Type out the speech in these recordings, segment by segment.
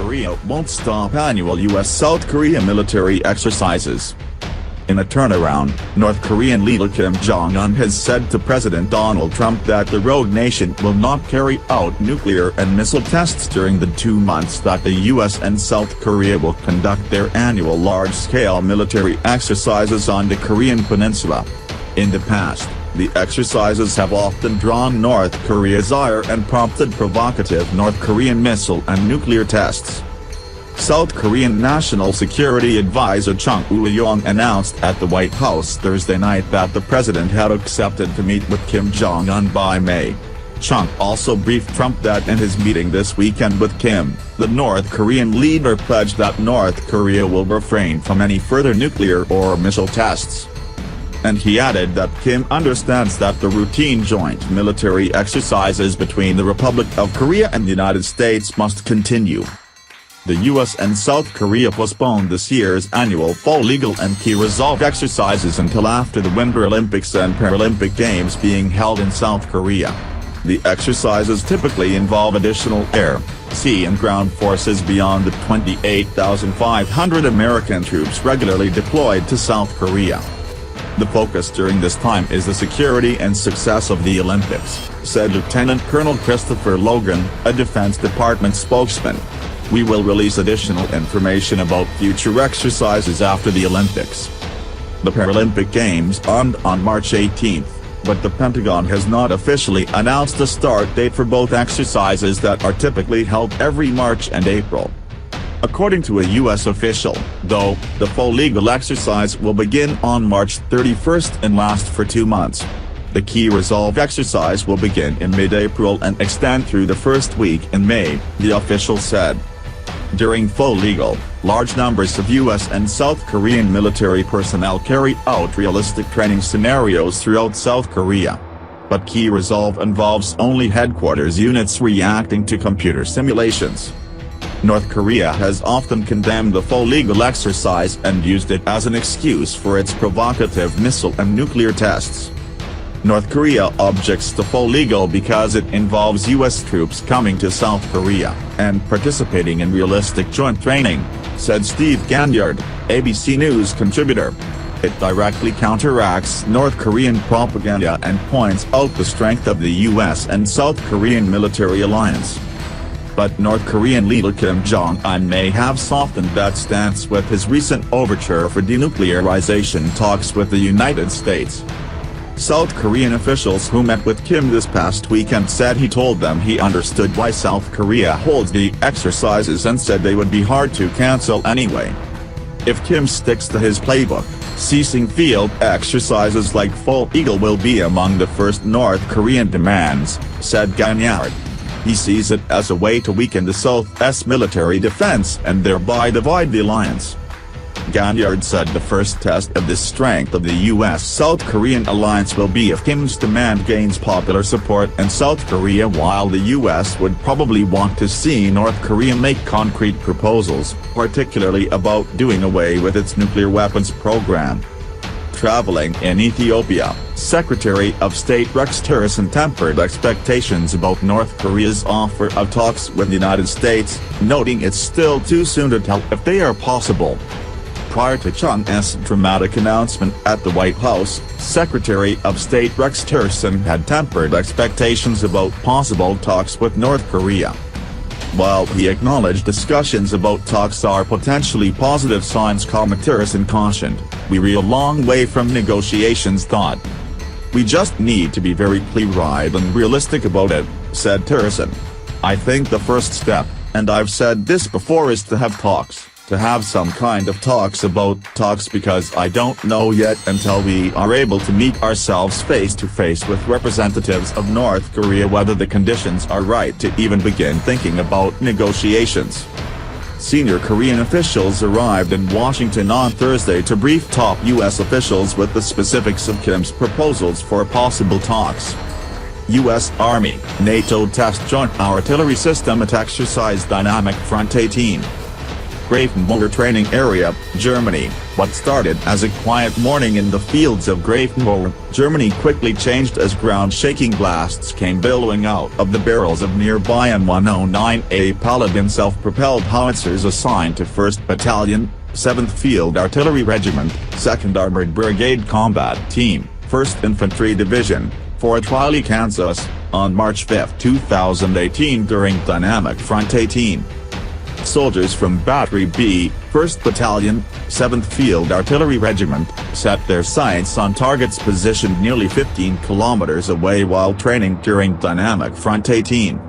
Korea won't stop annual U.S.-South Korea military exercises. In a turnaround, North Korean leader Kim Jong Un has said to President Donald Trump that the rogue nation will not carry out nuclear and missile tests during the 2 months that the U.S. and South Korea will conduct their annual large-scale military exercises on the Korean peninsula. In the past, the exercises have often drawn North Korea's ire and prompted provocative North Korean missile and nuclear tests. South Korean National Security Advisor Chung Eui-yong announced at the White House Thursday night that the president had accepted to meet with Kim Jong Un by May. Chung also briefed Trump that in his meeting this weekend with Kim, the North Korean leader pledged that North Korea will refrain from any further nuclear or missile tests. And he added that Kim understands that the routine joint military exercises between the Republic of Korea and the United States must continue. The U.S. and South Korea postponed this year's annual fall legal and key resolve exercises until after the Winter Olympics and Paralympic Games being held in South Korea. The exercises typically involve additional air, sea and ground forces beyond the 28,500 American troops regularly deployed to South Korea. The focus during this time is the security and success of the Olympics, said Lieutenant Colonel Christopher Logan, a Defense Department spokesman. We will release additional information about future exercises after the Olympics. The Paralympic Games end on March 18, but the Pentagon has not officially announced a start date for both exercises that are typically held every March and April. According to a U.S. official, though, the full legal exercise will begin on March 31 and last for 2 months. The key resolve exercise will begin in mid-April and extend through the first week in May, the official said. During full legal, large numbers of U.S. and South Korean military personnel carry out realistic training scenarios throughout South Korea. But key resolve involves only headquarters units reacting to computer simulations. North Korea has often condemned the full legal exercise and used it as an excuse for its provocative missile and nuclear tests. North Korea objects to full legal because it involves U.S. troops coming to South Korea and participating in realistic joint training, said Steve Ganyard, ABC News contributor. It directly counteracts North Korean propaganda and points out the strength of the U.S. and South Korean military alliance. But North Korean leader Kim Jong Un may have softened that stance with his recent overture for denuclearization talks with the United States. South Korean officials who met with Kim this past weekend said he told them he understood why South Korea holds the exercises and said they would be hard to cancel anyway. If Kim sticks to his playbook, ceasing field exercises like Full Eagle will be among the first North Korean demands, said Ganyard. He sees it as a way to weaken the South's military defense and thereby divide the alliance. Ganyard said the first test of the strength of the U.S.-South Korean alliance will be if Kim's demand gains popular support in South Korea, while the U.S. would probably want to see North Korea make concrete proposals, particularly about doing away with its nuclear weapons program. Traveling in Ethiopia, Secretary of State Rex Tillerson tempered expectations about North Korea's offer of talks with the United States, noting it's still too soon to tell if they are possible. Prior to Chung's dramatic announcement at the White House, Secretary of State Rex Tillerson had tempered expectations about possible talks with North Korea. While he acknowledged discussions about talks are potentially positive signs, Tillerson cautioned, "We're a long way from negotiations. We just need to be very clear-eyed and realistic about it," said Tillerson. "I think the first step, and I've said this before, is to have talks. To have some kind of talks about talks, because I don't know yet until we are able to meet ourselves face-to-face with representatives of North Korea whether the conditions are right to even begin thinking about negotiations." Senior Korean officials arrived in Washington on Thursday to brief top U.S. officials with the specifics of Kim's proposals for possible talks. U.S. Army, NATO test Joint Artillery System at Exercise Dynamic Front 18. Grafenwöhr Training Area, Germany. What started as a quiet morning in the fields of Grafenwöhr, Germany quickly changed as ground-shaking blasts came billowing out of the barrels of nearby M109A Paladin self-propelled howitzers assigned to 1st Battalion, 7th Field Artillery Regiment, 2nd Armored Brigade Combat Team, 1st Infantry Division, Fort Riley, Kansas, on March 5, 2018 during Dynamic Front 18. Soldiers from Battery B, 1st Battalion, 7th Field Artillery Regiment, set their sights on targets positioned nearly 15 kilometers away while training during Dynamic Front 18.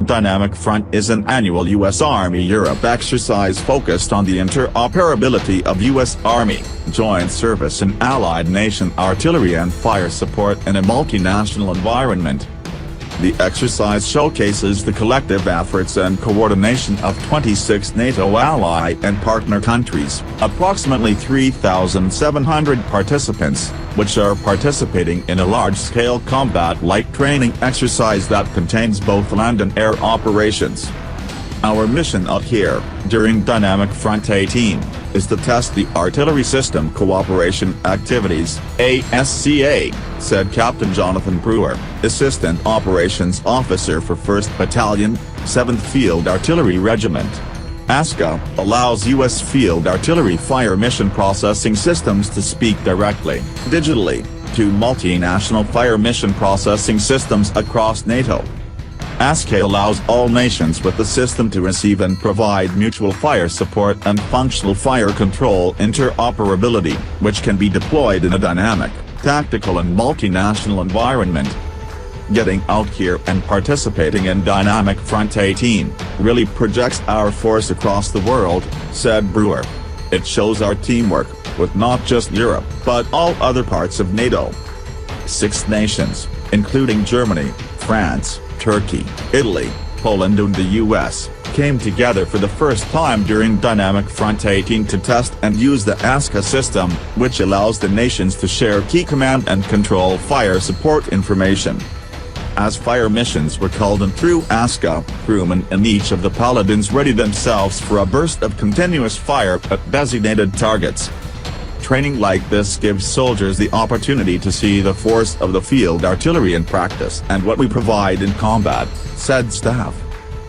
Dynamic Front is an annual U.S. Army Europe exercise focused on the interoperability of U.S. Army, Joint Service and Allied Nation artillery and fire support in a multinational environment. The exercise showcases the collective efforts and coordination of 26 NATO ally and partner countries, approximately 3,700 participants, which are participating in a large-scale combat-like training exercise that contains both land and air operations. Our mission out here, during Dynamic Front 18, is to test the Artillery System Cooperation Activities, ASCA, said Captain Jonathan Brewer, Assistant Operations Officer for 1st Battalion, 7th Field Artillery Regiment. ASCA allows U.S. Field Artillery Fire Mission Processing Systems to speak directly, digitally, to multinational fire mission processing systems across NATO. ASCA allows all nations with the system to receive and provide mutual fire support and functional fire control interoperability, which can be deployed in a dynamic, tactical and multinational environment. Getting out here and participating in Dynamic Front 18 really projects our force across the world, said Brewer. It shows our teamwork, with not just Europe, but all other parts of NATO. 6 nations, including Germany, France, Turkey, Italy, Poland and the US, came together for the first time during Dynamic Front 18 to test and use the ASCA system, which allows the nations to share key command and control fire support information. As fire missions were called in through ASCA, crewmen in each of the Paladins readied themselves for a burst of continuous fire at designated targets. Training like this gives soldiers the opportunity to see the force of the field artillery in practice and what we provide in combat, said Staff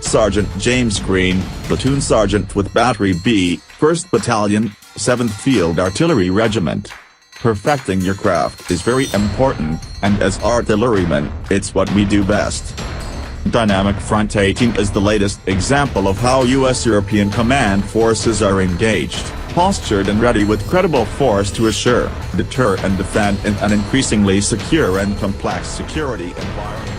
Sergeant James Green, Platoon Sergeant with Battery B, 1st Battalion, 7th Field Artillery Regiment. Perfecting your craft is very important, and as artillerymen, it's what we do best. Dynamic Front 18 is the latest example of how U.S. European command forces are engaged, postured and ready with credible force to assure, deter and defend in an increasingly secure and complex security environment.